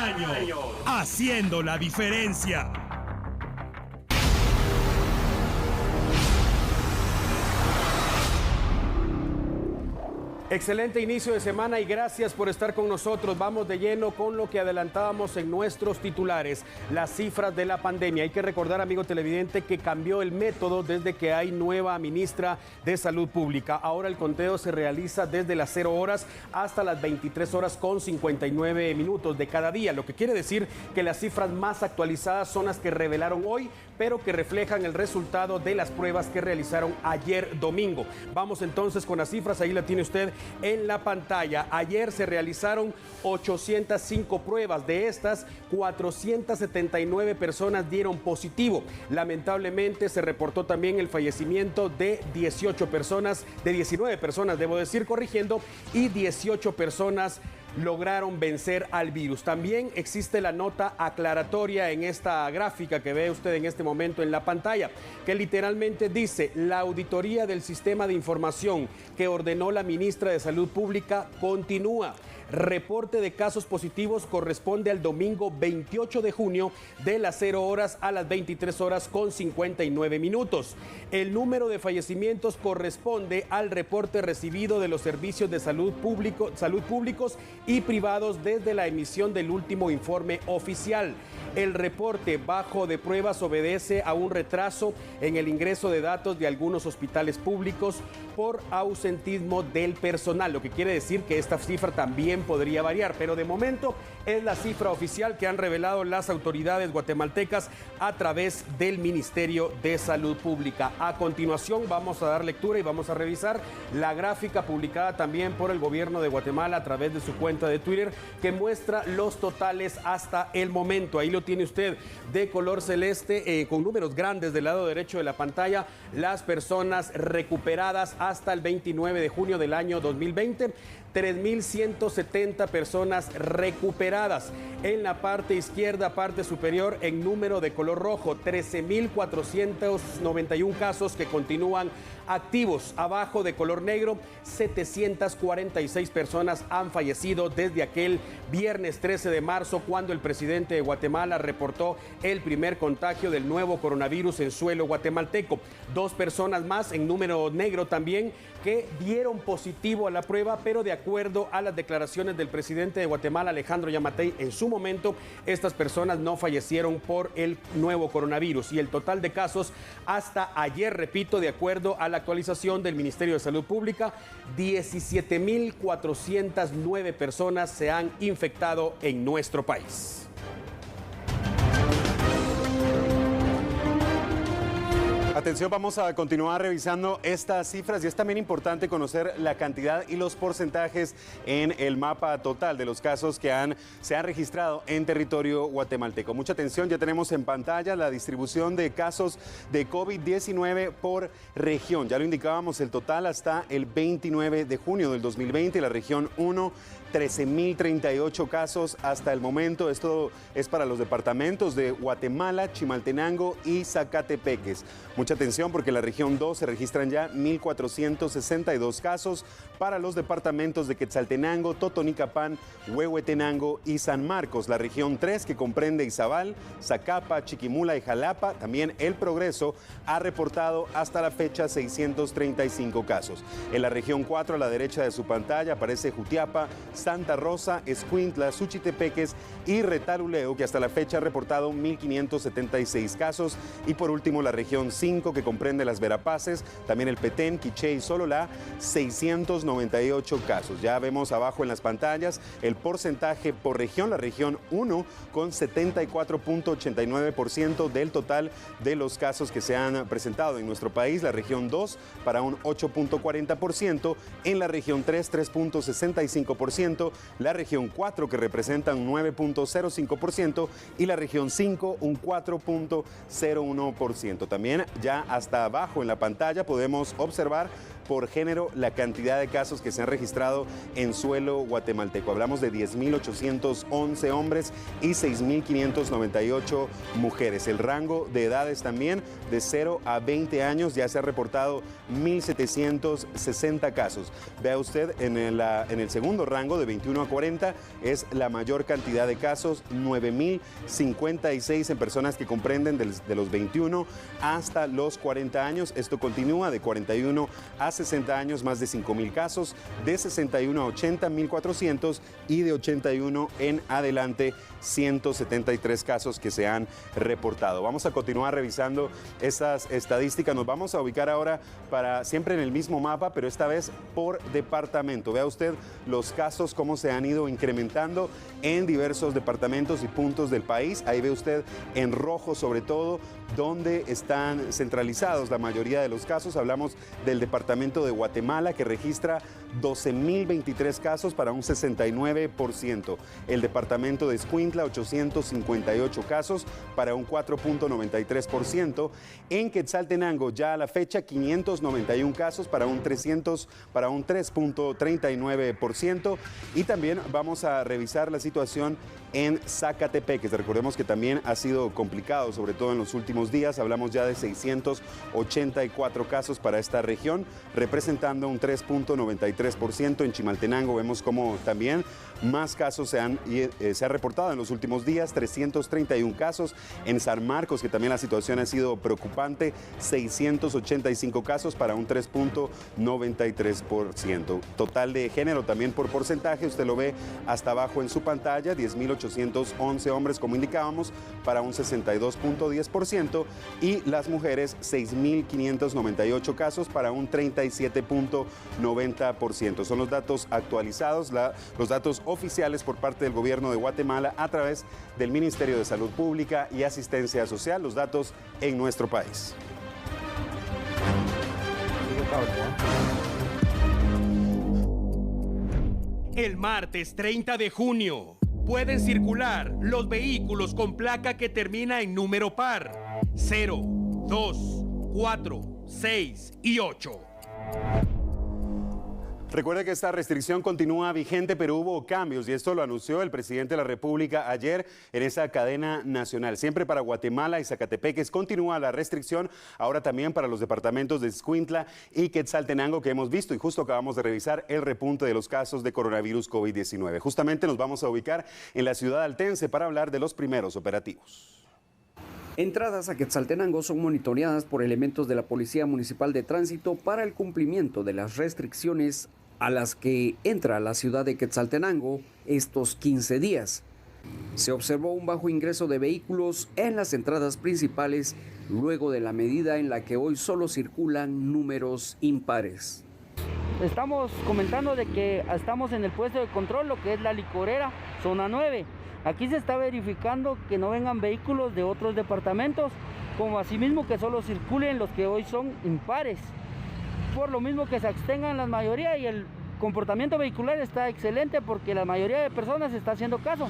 años, haciendo la diferencia. Excelente inicio de semana y gracias por estar con nosotros. Vamos de lleno con lo que adelantábamos en nuestros titulares, las cifras de la pandemia. Hay que recordar, amigo televidente, que cambió el método desde que hay nueva ministra de Salud Pública. Ahora el conteo se realiza desde las 0 horas hasta las 23 horas con 59 minutos de cada día, lo que quiere decir que las cifras más actualizadas son las que revelaron hoy, pero que reflejan el resultado de las pruebas que realizaron ayer domingo. Vamos entonces con las cifras, ahí la tiene usted en la pantalla. Ayer se realizaron 805 pruebas, de estas 479 personas dieron positivo. Lamentablemente se reportó también el fallecimiento de 19 personas, debo decir, corrigiendo, y 18 personas lograron vencer al virus. También existe la nota aclaratoria en esta gráfica que ve usted en este momento en la pantalla, que literalmente dice: la auditoría del sistema de información que ordenó la ministra de Salud Pública continúa. Reporte de casos positivos corresponde al domingo 28 de junio de las 0 horas a las 23 horas con 59 minutos. El número de fallecimientos corresponde al reporte recibido de los servicios de salud públicos y privados desde la emisión del último informe oficial. El reporte bajo de pruebas obedece a un retraso en el ingreso de datos de algunos hospitales públicos por ausentismo del personal, lo que quiere decir que esta cifra también podría variar, pero de momento es la cifra oficial que han revelado las autoridades guatemaltecas a través del Ministerio de Salud Pública. A continuación vamos a dar lectura y vamos a revisar la gráfica publicada también por el gobierno de Guatemala a través de su cuenta de Twitter, que muestra los totales hasta el momento. Ahí lo tiene usted de color celeste, con números grandes del lado derecho de la pantalla, las personas recuperadas hasta el 29 de junio del año 2020. 3.170 personas recuperadas. En la parte izquierda, parte superior, en número de color rojo, 13.491 casos que continúan activos. Abajo, de color negro, 746 personas han fallecido desde aquel viernes 13 de marzo, cuando el presidente de Guatemala reportó el primer contagio del nuevo coronavirus en suelo guatemalteco. 2 personas más, en número negro también, que dieron positivo a la prueba, pero de acuerdo a las declaraciones del presidente de Guatemala, Alejandro Yamatei, en su momento, estas personas no fallecieron por el nuevo coronavirus. Y el total de casos hasta ayer, repito, de acuerdo a la actualización del Ministerio de Salud Pública, 17.409 personas se han infectado en nuestro país. Atención, vamos a continuar revisando estas cifras y es también importante conocer la cantidad y los porcentajes en el mapa total de los casos que se han registrado en territorio guatemalteco. Mucha atención, ya tenemos en pantalla la distribución de casos de COVID-19 por región. Ya lo indicábamos, el total hasta el 29 de junio del 2020, la región 1, 13.038 casos hasta el momento. Esto es para los departamentos de Guatemala, Chimaltenango y Zacatepeques. Mucha atención, porque en la región 2 se registran ya 1.462 casos para los departamentos de Quetzaltenango, Totonicapán, Huehuetenango y San Marcos. La región 3, que comprende Izabal, Zacapa, Chiquimula y Jalapa, también El Progreso, ha reportado hasta la fecha 635 casos. En la región 4, a la derecha de su pantalla, aparece Jutiapa, Santa Rosa, Escuintla, Suchitepeques y Retaluleu, que hasta la fecha ha reportado 1.576 casos. Y por último, la región 5, que comprende las Verapaces, también el Petén, Quiché y Sololá, 698 casos. Ya vemos abajo en las pantallas el porcentaje por región. La región 1 con 74.89% del total de los casos que se han presentado en nuestro país. La región 2 para un 8.40%. En la región 3, 3.65%. La región 4, que representa un 9.05%, y la región 5 un 4.01%. También ya hasta abajo en la pantalla podemos observar por género la cantidad de casos que se han registrado en suelo guatemalteco. Hablamos de 10.811 hombres y 6.598 mujeres. El rango de edades también de 0 a 20 años ya se ha reportado 1.760 casos. Vea usted en el segundo rango de 21 a 40 es la mayor cantidad de casos, 9.056 en personas que comprenden de los 21 hasta los 40 años. Esto continúa de 41 a 60 años, más de 5.000 casos, de 61 a 80, 1.400 y de 81 en adelante, 173 casos que se han reportado. Vamos a continuar revisando estas estadísticas. Nos vamos a ubicar ahora siempre en el mismo mapa, pero esta vez por departamento. Vea usted los casos, cómo se han ido incrementando en diversos departamentos y puntos del país. Ahí ve usted en rojo sobre todo donde están centralizados la mayoría de los casos. Hablamos del departamento de Guatemala, que registra 12.023 casos para un 69%. El departamento de Escuintla, 858 casos para un 4.93%. En Quetzaltenango, ya a la fecha, 591 casos para un 3.39%. Y también vamos a revisar la situación en Zacatepec, que recordemos que también ha sido complicado, sobre todo en los últimos días. Hablamos ya de 684 casos para esta región, representando un 3.93%. En Chimaltenango vemos como también más casos se han reportado en los últimos días, 331 casos. En San Marcos, que también la situación ha sido preocupante, 685 casos para un 3.93%. Total de género también por porcentaje, usted lo ve hasta abajo en su pantalla, 10.811 hombres, como indicábamos, para un 62.10%, y las mujeres 6.598 casos para un 37.90%. Son los datos actualizados, los datos oficiales por parte del gobierno de Guatemala a través del Ministerio de Salud Pública y Asistencia Social, los datos en nuestro país. El martes 30 de junio pueden circular los vehículos con placa que termina en número par 0, 2, 4, 6 y 8. Recuerde que esta restricción continúa vigente, pero hubo cambios y esto lo anunció el presidente de la República ayer en esa cadena nacional. Siempre para Guatemala y Zacatepeques continúa la restricción, ahora también para los departamentos de Escuintla y Quetzaltenango, que hemos visto y justo acabamos de revisar el repunte de los casos de coronavirus COVID-19. Justamente nos vamos a ubicar en la ciudad altense para hablar de los primeros operativos. Entradas a Quetzaltenango son monitoreadas por elementos de la Policía Municipal de Tránsito para el cumplimiento de las restricciones a las que entra la ciudad de Quetzaltenango estos 15 días. Se observó un bajo ingreso de vehículos en las entradas principales luego de la medida en la que hoy solo circulan números impares. Estamos comentando de que estamos en el puesto de control, lo que es la licorera, zona 9. Aquí se está verificando que no vengan vehículos de otros departamentos, como asimismo que solo circulen los que hoy son impares. Por lo mismo que se abstengan la mayoría, y el comportamiento vehicular está excelente porque la mayoría de personas está haciendo caso.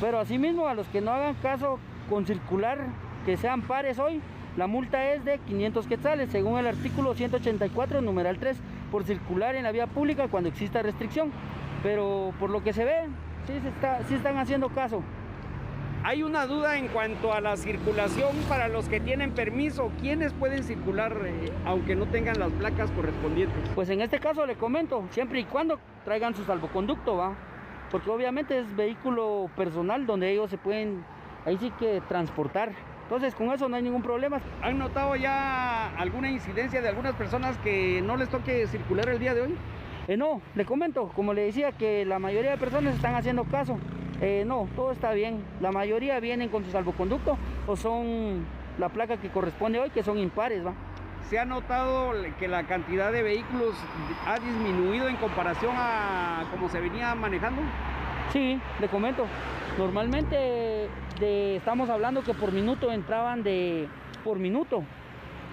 Pero asimismo a los que no hagan caso con circular, que sean pares hoy, la multa es de 500 quetzales, según el artículo 184, numeral 3, por circular en la vía pública cuando exista restricción. Pero por lo que se ve, sí están haciendo caso. Hay una duda en cuanto a la circulación para los que tienen permiso. ¿Quiénes pueden circular aunque no tengan las placas correspondientes? Pues en este caso le comento, siempre y cuando traigan su salvoconducto, ¿va? Porque obviamente es vehículo personal donde ellos se pueden, ahí sí que transportar. Entonces con eso no hay ningún problema. ¿Han notado ya alguna incidencia de algunas personas que no les toque circular el día de hoy? No, le comento, como le decía, que la mayoría de personas están haciendo caso. No, todo está bien. La mayoría vienen con su salvoconducto o son la placa que corresponde hoy, que son impares, ¿va? ¿Se ha notado que la cantidad de vehículos ha disminuido en comparación a cómo se venía manejando? Sí, le comento. Normalmente estamos hablando que por minuto entraban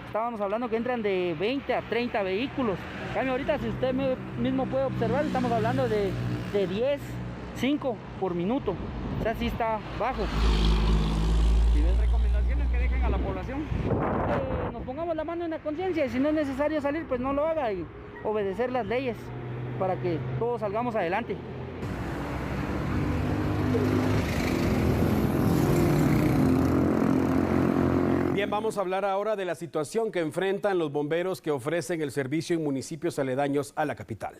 estábamos hablando que entran de 20 a 30 vehículos. En cambio, ahorita, si usted mismo puede observar, estamos hablando de 10, 5 por minuto. O sea, sí está bajo. ¿Y las recomendaciones que dejan a la población. Nos pongamos la mano en la conciencia y si no es necesario salir, pues no lo haga y obedecer las leyes para que todos salgamos adelante. Bien, vamos a hablar ahora de la situación que enfrentan los bomberos que ofrecen el servicio en municipios aledaños a la capital.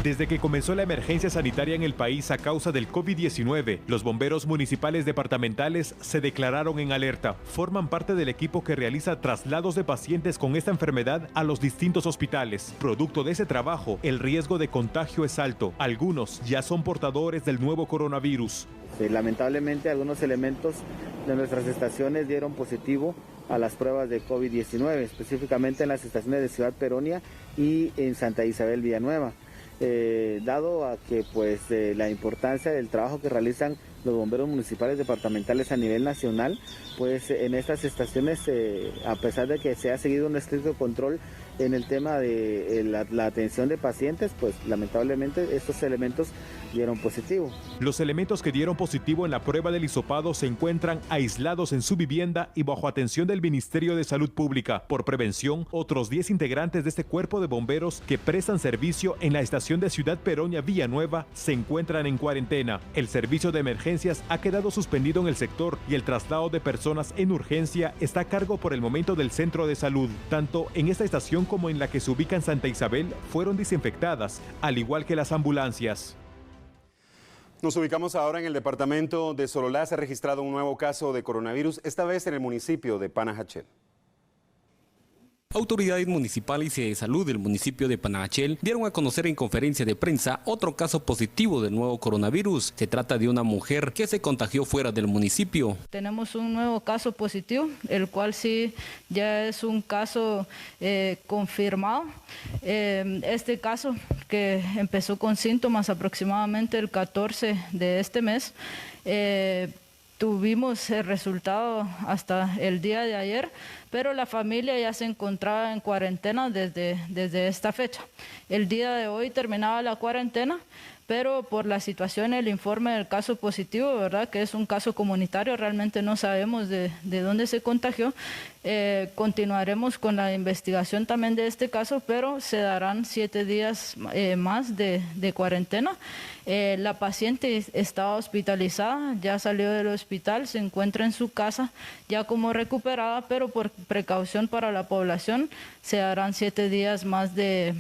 Desde que comenzó la emergencia sanitaria en el país a causa del COVID-19, los bomberos municipales departamentales se declararon en alerta. Forman parte del equipo que realiza traslados de pacientes con esta enfermedad a los distintos hospitales. Producto de ese trabajo, el riesgo de contagio es alto. Algunos ya son portadores del nuevo coronavirus. Lamentablemente, algunos elementos de nuestras estaciones dieron positivo a las pruebas de COVID-19, específicamente en las estaciones de Ciudad Peronia y en Santa Isabel Villanueva. Dado a que la importancia del trabajo que realizan los bomberos municipales departamentales a nivel nacional, pues en estas estaciones, a pesar de que se ha seguido un estricto control en el tema de la atención de pacientes, pues lamentablemente estos elementos dieron positivo. Los elementos que dieron positivo en la prueba del hisopado se encuentran aislados en su vivienda y bajo atención del Ministerio de Salud Pública. Por prevención, otros 10 integrantes de este cuerpo de bomberos que prestan servicio en la estación de Ciudad Peronia Villanueva se encuentran en cuarentena. El servicio de emergencias ha quedado suspendido en el sector y el traslado de personas en urgencia está a cargo por el momento del centro de salud. Tanto en esta estación como en la que se ubica en Santa Isabel fueron desinfectadas, al igual que las ambulancias. Nos ubicamos ahora en el departamento de Sololá. Se ha registrado un nuevo caso de coronavirus, esta vez en el municipio de Panajachel. Autoridades municipales y de salud del municipio de Panajachel dieron a conocer en conferencia de prensa otro caso positivo del nuevo coronavirus. Se trata de una mujer que se contagió fuera del municipio. Tenemos un nuevo caso positivo, el cual sí ya es un caso confirmado. Este caso, que empezó con síntomas aproximadamente el 14 de este mes, tuvimos el resultado hasta el día de ayer, pero la familia ya se encontraba en cuarentena desde esta fecha. El día de hoy terminaba la cuarentena, pero por la situación, el informe del caso positivo, ¿verdad?, que es un caso comunitario, realmente no sabemos de dónde se contagió. Continuaremos con la investigación también de este caso, pero se darán 7 días más de cuarentena. La paciente estaba hospitalizada, ya salió del hospital, se encuentra en su casa ya como recuperada, pero por precaución para la población se darán 7 días más de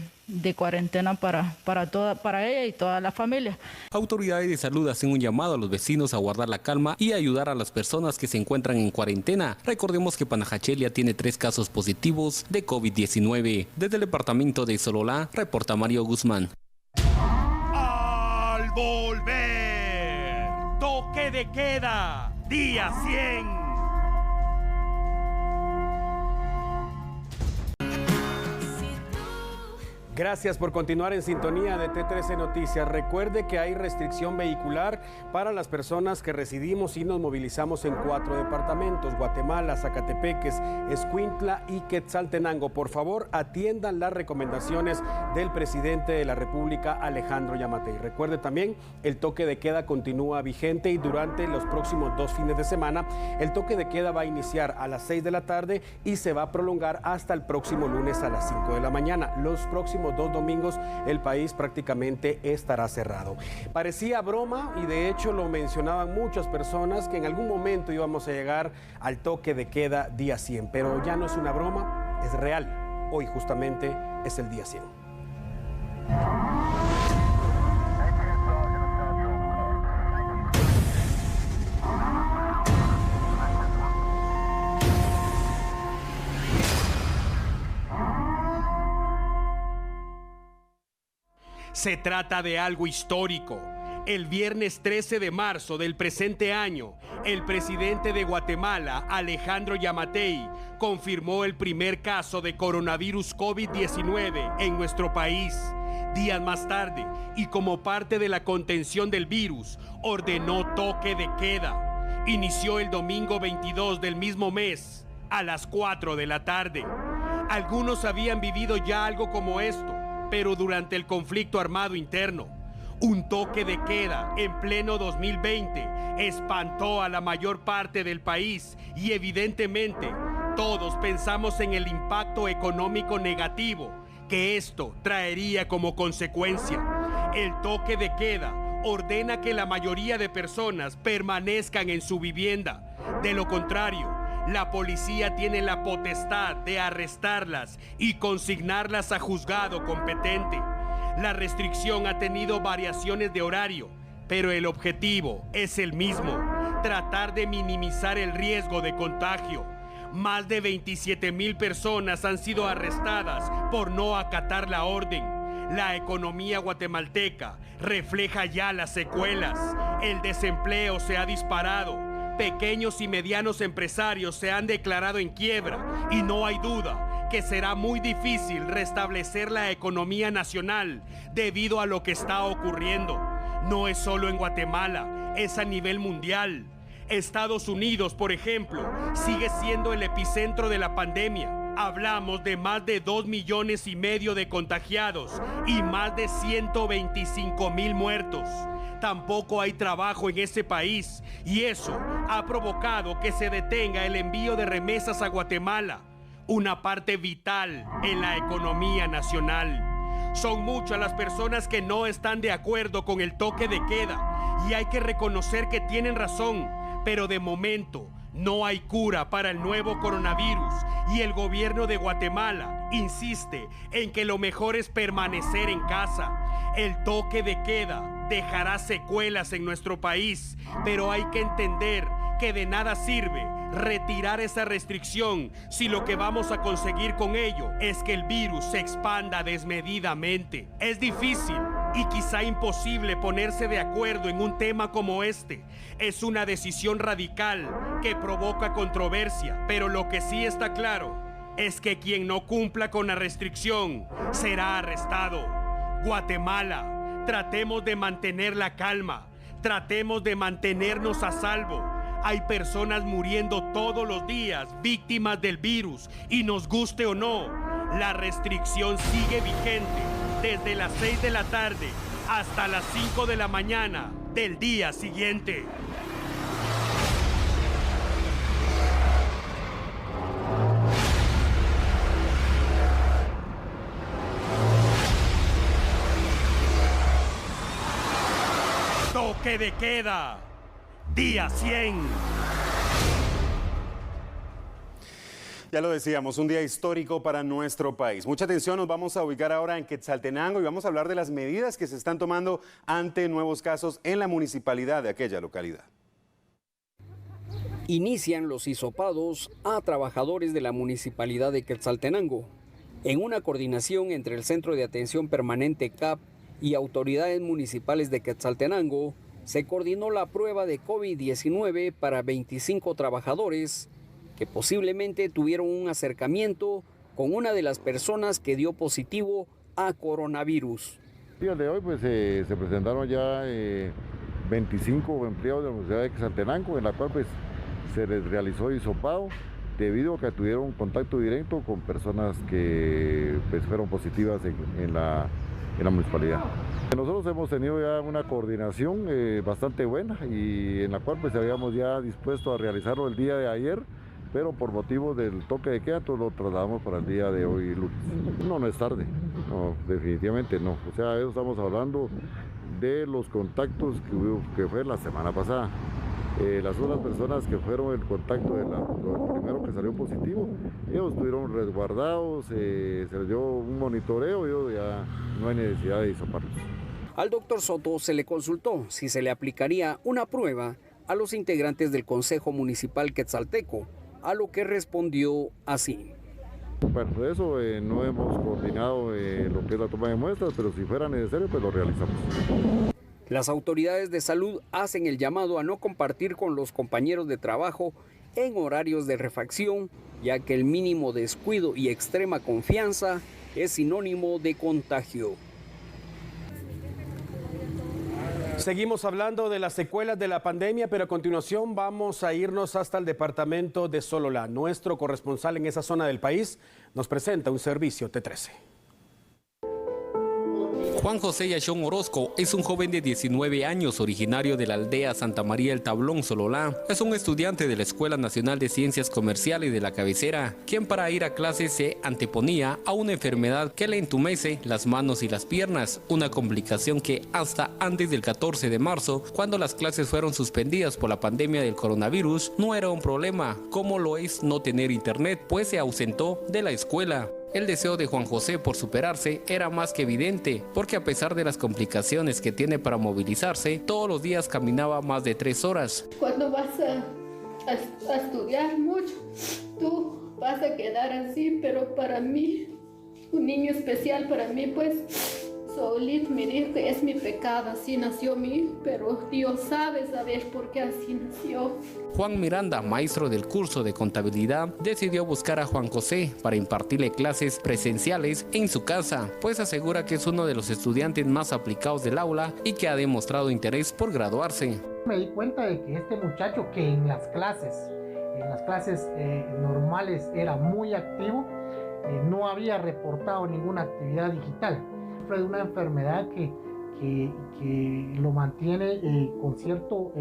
cuarentena para ella y toda la familia. Autoridades de salud hacen un llamado a los vecinos a guardar la calma y ayudar a las personas que se encuentran en cuarentena. Recordemos que Panajachel ya tiene 3 casos positivos de COVID-19. Desde el departamento de Sololá, reporta Mario Guzmán. Al volver, toque de queda, día 100. Gracias por continuar en sintonía de T13 Noticias. Recuerde que hay restricción vehicular para las personas que residimos y nos movilizamos en 4 departamentos: Guatemala, Zacatepeques, Escuintla y Quetzaltenango. Por favor, atiendan las recomendaciones del presidente de la República, Alejandro Yamatei. Recuerde también, el toque de queda continúa vigente y durante los próximos 2 fines de semana, el toque de queda va a iniciar a las 6 de la tarde y se va a prolongar hasta el próximo lunes a las 5 de la mañana. Los próximos 2 domingos el país prácticamente estará cerrado. Parecía broma y de hecho lo mencionaban muchas personas que en algún momento íbamos a llegar al toque de queda día 100, pero ya no es una broma, es real. Hoy justamente es el día 100. Se trata de algo histórico. El viernes 13 de marzo del presente año, el presidente de Guatemala, Alejandro Yamatei, confirmó el primer caso de coronavirus COVID-19 en nuestro país. Días más tarde, y como parte de la contención del virus, ordenó toque de queda. Inició el domingo 22 del mismo mes, a las 4 de la tarde. Algunos habían vivido ya algo como esto, pero durante el conflicto armado interno. Un toque de queda en pleno 2020 espantó a la mayor parte del país y evidentemente todos pensamos en el impacto económico negativo que esto traería como consecuencia. El toque de queda ordena que la mayoría de personas permanezcan en su vivienda. De lo contrario, la policía tiene la potestad de arrestarlas y consignarlas a juzgado competente. La restricción ha tenido variaciones de horario, pero el objetivo es el mismo: tratar de minimizar el riesgo de contagio. Más de 27,000 personas han sido arrestadas por no acatar la orden. La economía guatemalteca refleja ya las secuelas. El desempleo se ha disparado. Pequeños y medianos empresarios se han declarado en quiebra y no hay duda que será muy difícil restablecer la economía nacional debido a lo que está ocurriendo. No es solo en Guatemala, es a nivel mundial. Estados Unidos, por ejemplo, sigue siendo el epicentro de la pandemia. Hablamos de más de 2,5 millones de contagiados y más de 125,000 muertos. Tampoco hay trabajo en ese país y eso ha provocado que se detenga el envío de remesas a Guatemala, una parte vital en la economía nacional. Son muchas las personas que no están de acuerdo con el toque de queda y hay que reconocer que tienen razón, pero de momento no hay cura para el nuevo coronavirus y el gobierno de Guatemala insiste en que lo mejor es permanecer en casa. El toque de queda dejará secuelas en nuestro país, pero hay que entender que de nada sirve retirar esa restricción si lo que vamos a conseguir con ello es que el virus se expanda desmedidamente. Es difícil y quizá imposible ponerse de acuerdo en un tema como este. Es una decisión radical que provoca controversia, pero lo que sí está claro es que quien no cumpla con la restricción será arrestado. Guatemala, tratemos de mantener la calma, tratemos de mantenernos a salvo. Hay personas muriendo todos los días, víctimas del virus, y nos guste o no, la restricción sigue vigente desde las 6 de la tarde hasta las 5 de la mañana del día siguiente. Toque de queda. Día 100. Ya lo decíamos, un día histórico para nuestro país. Mucha atención, nos vamos a ubicar ahora en Quetzaltenango y vamos a hablar de las medidas que se están tomando ante nuevos casos en la municipalidad de aquella localidad. Inician los hisopados a trabajadores de la municipalidad de Quetzaltenango. En una coordinación entre el Centro de Atención Permanente CAP y autoridades municipales de Quetzaltenango, se coordinó la prueba de COVID-19 para 25 trabajadores que posiblemente tuvieron un acercamiento con una de las personas que dio positivo a coronavirus. El día de hoy pues, se presentaron ya 25 empleados de la Universidad de Quetzaltenango, en la cual pues, se les realizó hisopado debido a que tuvieron contacto directo con personas que pues, fueron positivas en la municipalidad. Nosotros hemos tenido ya una coordinación bastante buena y en la cual pues habíamos ya dispuesto a realizarlo el día de ayer, pero por motivo del toque de queda lo trasladamos para el día de hoy lunes. No es tarde, no, definitivamente no. O sea, eso estamos hablando de los contactos que fue la semana pasada. Las otras personas que fueron el contacto del primero que salió positivo, ellos estuvieron resguardados, se les dio un monitoreo y ellos ya no hay necesidad de hisoparlos. Al doctor Soto se le consultó si se le aplicaría una prueba a los integrantes del Consejo Municipal Quetzalteco, a lo que respondió así. Bueno, eso no hemos coordinado lo que es la toma de muestras, pero si fuera necesario, pues lo realizamos. Las autoridades de salud hacen el llamado a no compartir con los compañeros de trabajo en horarios de refacción, ya que el mínimo descuido y extrema confianza es sinónimo de contagio. Seguimos hablando de las secuelas de la pandemia, pero a continuación vamos a irnos hasta el departamento de Sololá. Nuestro corresponsal en esa zona del país nos presenta un servicio T13. Juan José Yashón Orozco es un joven de 19 años originario de la aldea Santa María el Tablón, Sololá. Es un estudiante de la Escuela Nacional de Ciencias Comerciales de la cabecera, quien para ir a clases se anteponía a una enfermedad que le entumece las manos y las piernas, una complicación que hasta antes del 14 de marzo, cuando las clases fueron suspendidas por la pandemia del coronavirus, no era un problema, como lo es no tener internet, pues se ausentó de la escuela. El deseo de Juan José por superarse era más que evidente, porque a pesar de las complicaciones que tiene para movilizarse, todos los días caminaba más de 3 horas. Cuando vas a estudiar mucho, tú vas a quedar así, pero para mí, un niño especial para mí, pues, Solís me dijo que es mi pecado, así nació mi hijo, pero Dios sabe por qué así nació. Juan Miranda, maestro del curso de contabilidad, decidió buscar a Juan José para impartirle clases presenciales en su casa, pues asegura que es uno de los estudiantes más aplicados del aula y que ha demostrado interés por graduarse. Me di cuenta de que este muchacho que en las clases normales era muy activo, no había reportado ninguna actividad digital. De una enfermedad que lo mantiene con cierto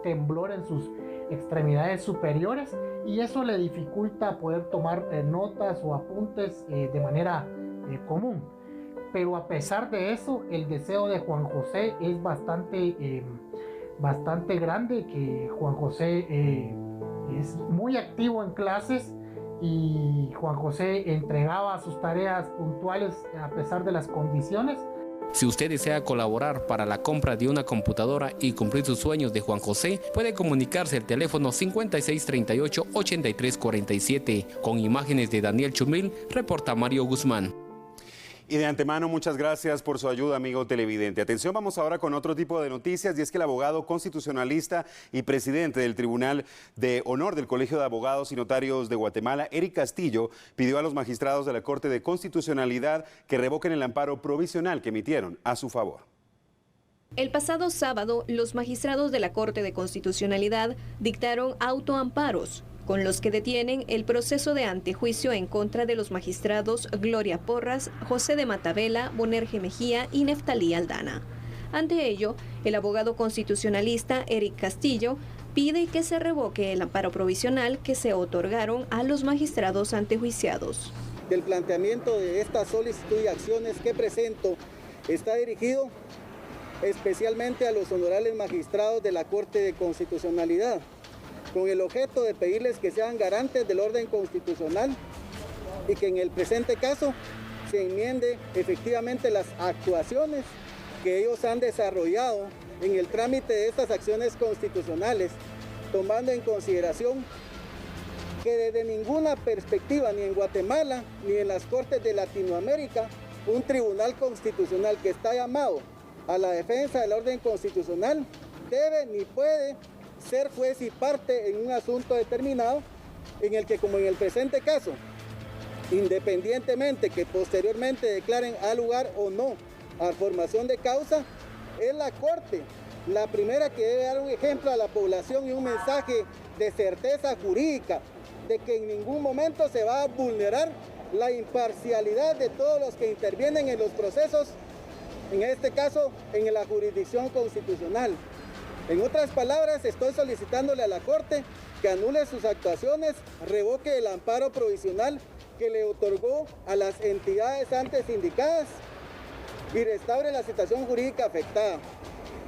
temblor en sus extremidades superiores, y eso le dificulta poder tomar notas o apuntes de manera común. Pero a pesar de eso, el deseo de Juan José es bastante grande, que Juan José es muy activo en clases, y Juan José entregaba sus tareas puntuales a pesar de las condiciones. Si usted desea colaborar para la compra de una computadora y cumplir sus sueños de Juan José, puede comunicarse al teléfono 5638-8347. Con imágenes de Daniel Chumil, reporta Mario Guzmán. Y de antemano, muchas gracias por su ayuda, amigo televidente. Atención, vamos ahora con otro tipo de noticias, y es que el abogado constitucionalista y presidente del Tribunal de Honor del Colegio de Abogados y Notarios de Guatemala, Eric Castillo, pidió a los magistrados de la Corte de Constitucionalidad que revoquen el amparo provisional que emitieron a su favor. El pasado sábado, los magistrados de la Corte de Constitucionalidad dictaron autoamparos, con los que detienen el proceso de antejuicio en contra de los magistrados Gloria Porras, José de Matavela, Bonerge Mejía y Neftalí Aldana. Ante ello, el abogado constitucionalista Eric Castillo pide que se revoque el amparo provisional que se otorgaron a los magistrados antejuiciados. El planteamiento de esta solicitud y acciones que presento está dirigido especialmente a los honorables magistrados de la Corte de Constitucionalidad, con el objeto de pedirles que sean garantes del orden constitucional y que en el presente caso se enmiende efectivamente las actuaciones que ellos han desarrollado en el trámite de estas acciones constitucionales, tomando en consideración que desde ninguna perspectiva, ni en Guatemala ni en las Cortes de Latinoamérica, un tribunal constitucional que está llamado a la defensa del orden constitucional debe ni puede ser juez y parte en un asunto determinado, en el que, como en el presente caso, independientemente que posteriormente declaren a lugar o no a formación de causa, es la Corte la primera que debe dar un ejemplo a la población y un mensaje de certeza jurídica de que en ningún momento se va a vulnerar la imparcialidad de todos los que intervienen en los procesos, en este caso en la jurisdicción constitucional. En otras palabras, estoy solicitándole a la Corte que anule sus actuaciones, revoque el amparo provisional que le otorgó a las entidades antes indicadas y restaure la situación jurídica afectada.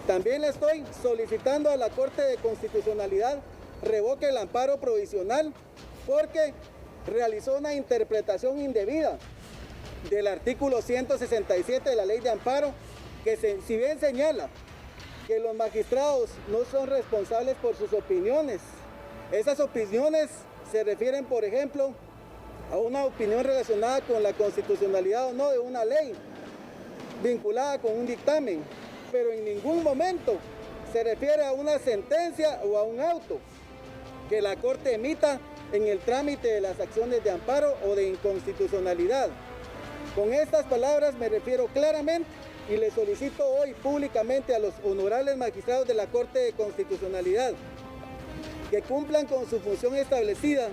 También le estoy solicitando a la Corte de Constitucionalidad revoque el amparo provisional porque realizó una interpretación indebida del artículo 167 de la Ley de Amparo, que si bien señala que los magistrados no son responsables por sus opiniones, esas opiniones se refieren, por ejemplo, a una opinión relacionada con la constitucionalidad o no de una ley, vinculada con un dictamen, pero en ningún momento se refiere a una sentencia o a un auto que la Corte emita en el trámite de las acciones de amparo o de inconstitucionalidad. Con estas palabras me refiero claramente y le solicito hoy públicamente a los honorables magistrados de la Corte de Constitucionalidad que cumplan con su función establecida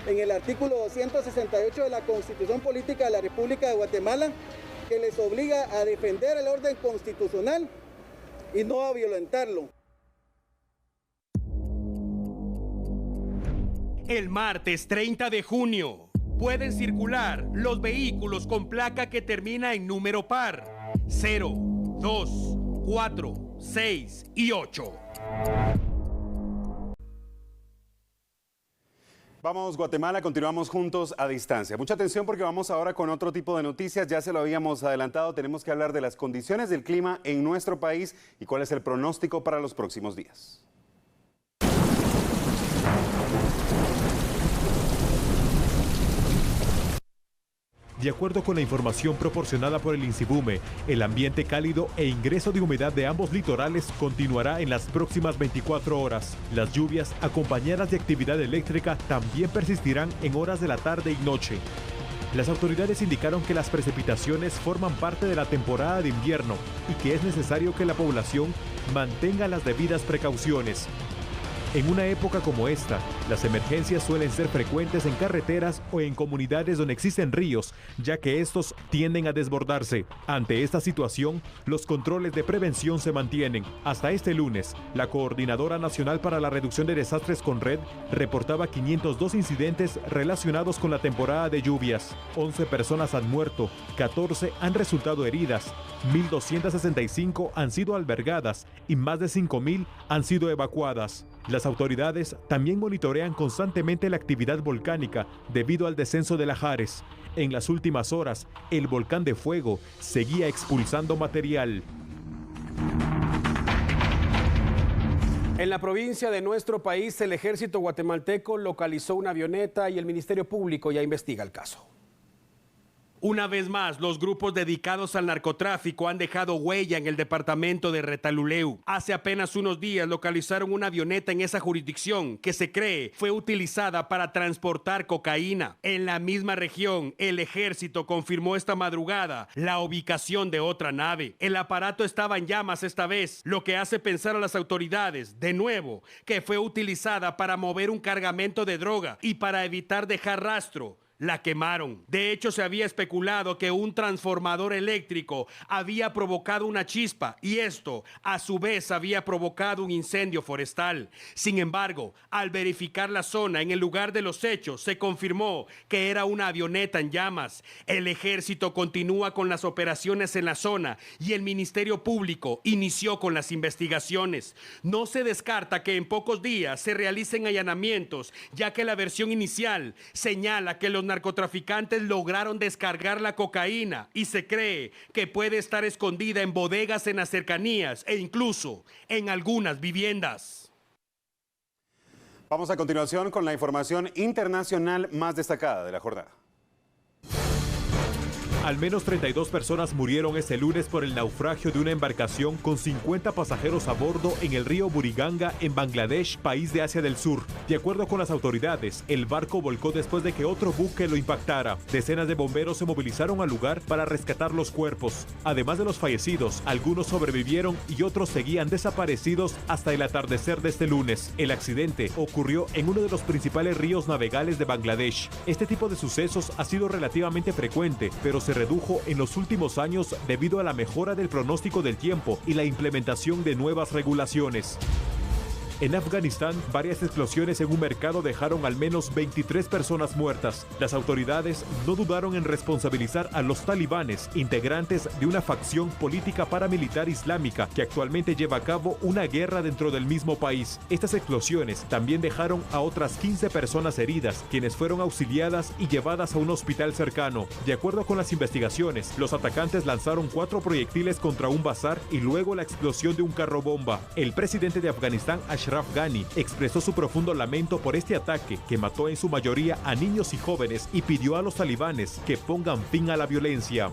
en el artículo 268 de la Constitución Política de la República de Guatemala, que les obliga a defender el orden constitucional y no a violentarlo. El martes 30 de junio pueden circular los vehículos con placa que termina en número par 0, 2, 4, 6 y 8. Vamos, Guatemala, continuamos juntos a distancia. Mucha atención porque vamos ahora con otro tipo de noticias. Ya se lo habíamos adelantado, tenemos que hablar de las condiciones del clima en nuestro país y cuál es el pronóstico para los próximos días. De acuerdo con la información proporcionada por el INSIBUME, el ambiente cálido e ingreso de humedad de ambos litorales continuará en las próximas 24 horas. Las lluvias, acompañadas de actividad eléctrica, también persistirán en horas de la tarde y noche. Las autoridades indicaron que las precipitaciones forman parte de la temporada de invierno y que es necesario que la población mantenga las debidas precauciones. En una época como esta, las emergencias suelen ser frecuentes en carreteras o en comunidades donde existen ríos, ya que estos tienden a desbordarse. Ante esta situación, los controles de prevención se mantienen. Hasta este lunes, la Coordinadora Nacional para la Reducción de Desastres CONRED reportaba 502 incidentes relacionados con la temporada de lluvias. 11 personas han muerto, 14 han resultado heridas, 1.265 han sido albergadas y más de 5.000 han sido evacuadas. Las autoridades también monitorean constantemente la actividad volcánica debido al descenso de Lajares. En las últimas horas, el volcán de fuego seguía expulsando material. En la provincia de nuestro país, el ejército guatemalteco localizó una avioneta y el Ministerio Público ya investiga el caso. Una vez más, los grupos dedicados al narcotráfico han dejado huella en el departamento de Retaluleu. Hace apenas unos días localizaron una avioneta en esa jurisdicción que se cree fue utilizada para transportar cocaína. En la misma región, el ejército confirmó esta madrugada la ubicación de otra nave. El aparato estaba en llamas esta vez, lo que hace pensar a las autoridades, de nuevo, que fue utilizada para mover un cargamento de droga y para evitar dejar rastro. La quemaron. De hecho, se había especulado que un transformador eléctrico había provocado una chispa y esto, a su vez, había provocado un incendio forestal. Sin embargo, al verificar la zona en el lugar de los hechos, se confirmó que era una avioneta en llamas. El ejército continúa con las operaciones en la zona y el Ministerio Público inició con las investigaciones. No se descarta que en pocos días se realicen allanamientos, ya que la versión inicial señala que los narcotraficantes lograron descargar la cocaína y se cree que puede estar escondida en bodegas en las cercanías e incluso en algunas viviendas. Vamos a continuación con la información internacional más destacada de la jornada. Al menos 32 personas murieron este lunes por el naufragio de una embarcación con 50 pasajeros a bordo en el río Buriganga, en Bangladesh, país de Asia del Sur. De acuerdo con las autoridades, el barco volcó después de que otro buque lo impactara. Decenas de bomberos se movilizaron al lugar para rescatar los cuerpos. Además de los fallecidos, algunos sobrevivieron y otros seguían desaparecidos hasta el atardecer de este lunes. El accidente ocurrió en uno de los principales ríos navegables de Bangladesh. Este tipo de sucesos ha sido relativamente frecuente, pero se redujo en los últimos años debido a la mejora del pronóstico del tiempo y la implementación de nuevas regulaciones. En Afganistán, varias explosiones en un mercado dejaron al menos 23 personas muertas. Las autoridades no dudaron en responsabilizar a los talibanes, integrantes de una facción política paramilitar islámica que actualmente lleva a cabo una guerra dentro del mismo país. Estas explosiones también dejaron a otras 15 personas heridas, quienes fueron auxiliadas y llevadas a un hospital cercano. De acuerdo con las investigaciones, los atacantes lanzaron 4 proyectiles contra un bazar y luego la explosión de un carro bomba. El presidente de Afganistán, Ashraf Ghani, expresó su profundo lamento por este ataque que mató en su mayoría a niños y jóvenes y pidió a los talibanes que pongan fin a la violencia.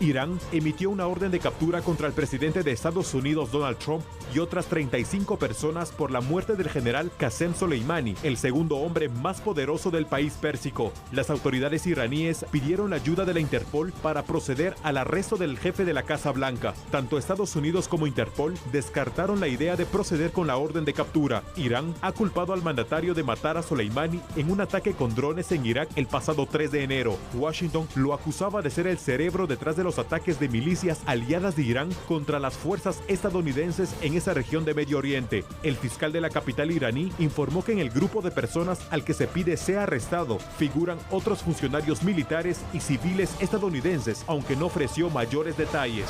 Irán emitió una orden de captura contra el presidente de Estados Unidos, Donald Trump, y otras 35 personas por la muerte del general Qasem Soleimani, el segundo hombre más poderoso del país pérsico. Las autoridades iraníes pidieron la ayuda de la Interpol para proceder al arresto del jefe de la Casa Blanca. Tanto Estados Unidos como Interpol descartaron la idea de proceder con la orden de captura. Irán ha culpado al mandatario de matar a Soleimani en un ataque con drones en Irak el pasado 3 de enero. Washington lo acusaba de ser el cerebro detrás de los ataques de milicias aliadas de Irán contra las fuerzas estadounidenses en esa región de Medio Oriente. El fiscal de la capital iraní informó que en el grupo de personas al que se pide sea arrestado figuran otros funcionarios militares y civiles estadounidenses, aunque no ofreció mayores detalles.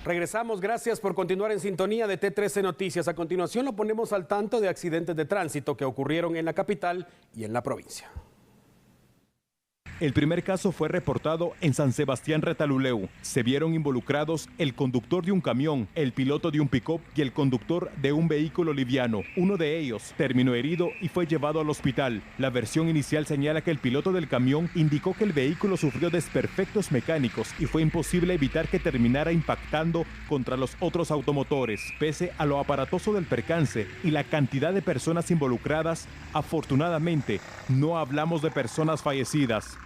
Regresamos, gracias por continuar en sintonía de T13 Noticias. A continuación lo ponemos al tanto de accidentes de tránsito que ocurrieron en la capital y en la provincia. El primer caso fue reportado en San Sebastián Retaluleu. Se vieron involucrados el conductor de un camión, el piloto de un pick-up y el conductor de un vehículo liviano. Uno de ellos terminó herido y fue llevado al hospital. La versión inicial señala que el piloto del camión indicó que el vehículo sufrió desperfectos mecánicos y fue imposible evitar que terminara impactando contra los otros automotores. Pese a lo aparatoso del percance y la cantidad de personas involucradas, afortunadamente no hablamos de personas fallecidas.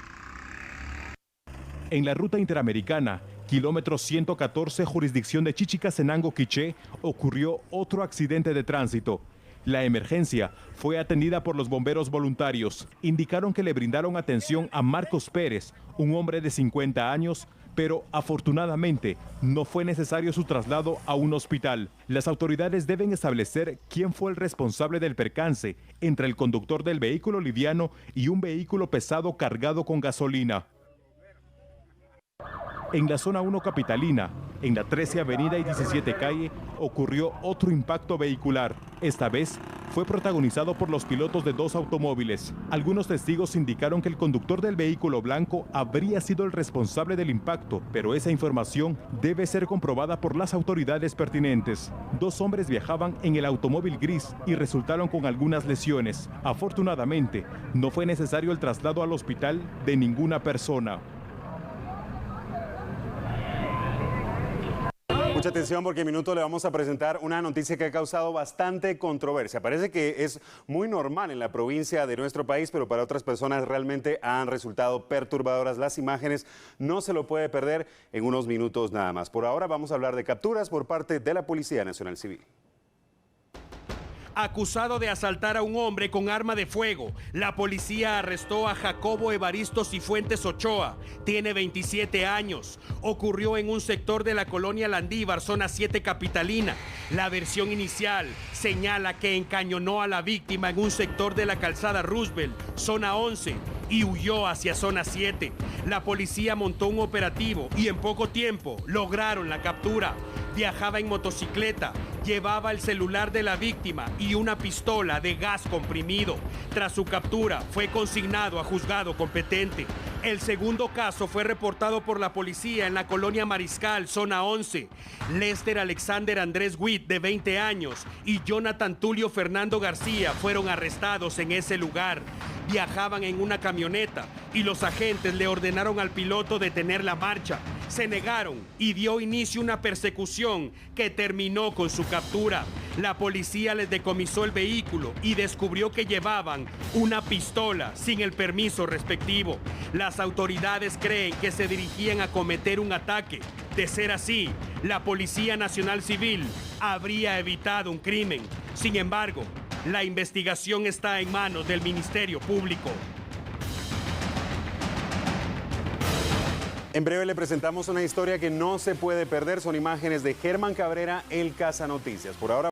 En la ruta interamericana, kilómetro 114, jurisdicción de Chichicastenango, Quiché, ocurrió otro accidente de tránsito. La emergencia fue atendida por los bomberos voluntarios. Indicaron que le brindaron atención a Marcos Pérez, un hombre de 50 años, pero afortunadamente no fue necesario su traslado a un hospital. Las autoridades deben establecer quién fue el responsable del percance entre el conductor del vehículo liviano y un vehículo pesado cargado con gasolina. En la zona 1 capitalina, en la 13 Avenida y 17 Calle, ocurrió otro impacto vehicular. Esta vez fue protagonizado por los pilotos de dos automóviles. Algunos testigos indicaron que el conductor del vehículo blanco habría sido el responsable del impacto, pero esa información debe ser comprobada por las autoridades pertinentes. Dos hombres viajaban en el automóvil gris y resultaron con algunas lesiones. Afortunadamente, no fue necesario el traslado al hospital de ninguna persona. Mucha atención porque en minuto le vamos a presentar una noticia que ha causado bastante controversia. Parece que es muy normal en la provincia de nuestro país, pero para otras personas realmente han resultado perturbadoras. Las imágenes no se lo puede perder en unos minutos nada más. Por ahora vamos a hablar de capturas por parte de la Policía Nacional Civil. Acusado de asaltar a un hombre con arma de fuego, la policía arrestó a Jacobo Evaristo Cifuentes Ochoa. Tiene 27 años. Ocurrió en un sector de la colonia Landívar, zona 7 capitalina. La versión inicial señala que encañonó a la víctima en un sector de la calzada Roosevelt, zona 11, y huyó hacia zona 7. La policía montó un operativo y en poco tiempo lograron la captura. Viajaba en motocicleta, llevaba el celular de la víctima y una pistola de gas comprimido. Tras su captura, fue consignado a juzgado competente. El segundo caso fue reportado por la policía en la colonia Mariscal, zona 11. Lester Alexander Andrés Witt, de 20 años, y Jonathan Tulio Fernando García fueron arrestados en ese lugar. Viajaban en una camioneta y los agentes le ordenaron al piloto detener la marcha. Se negaron y dio inicio una persecución que terminó con su captura. La policía les decomisó el vehículo y descubrió que llevaban una pistola sin el permiso respectivo. Las autoridades creen que se dirigían a cometer un ataque. De ser así, la Policía Nacional Civil habría evitado un crimen. Sin embargo, la investigación está en manos del Ministerio Público. En breve le presentamos una historia que no se puede perder. Son imágenes de Germán Cabrera, El Casa Noticias. Por ahora